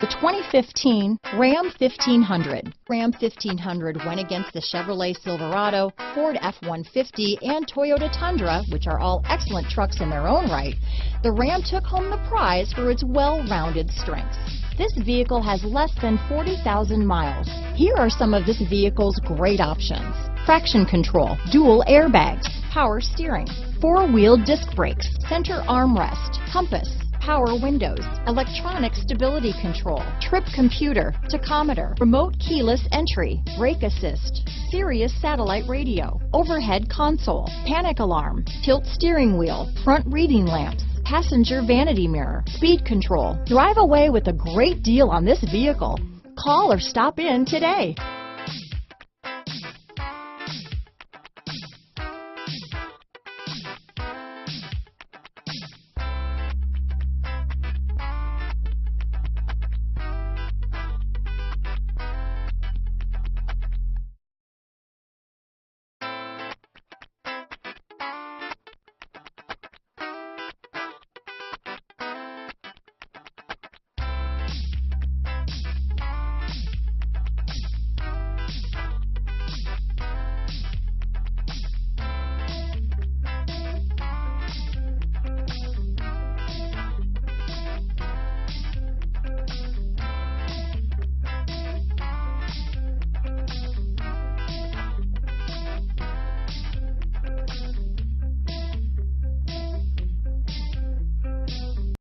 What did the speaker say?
The 2015 Ram 1500. Ram 1500 went against the Chevrolet Silverado, Ford F-150, and Toyota Tundra, which are all excellent trucks in their own right. The Ram took home the prize for its well-rounded strengths. This vehicle has less than 40,000 miles. Here are some of this vehicle's great options: traction control, dual airbags, power steering, four-wheel disc brakes, center armrest, compass, power windows, electronic stability control, trip computer, tachometer, remote keyless entry, brake assist, Sirius satellite radio, overhead console, panic alarm, tilt steering wheel, front reading lamps, passenger vanity mirror, speed control. Drive away with a great deal on this vehicle. Call or stop in today.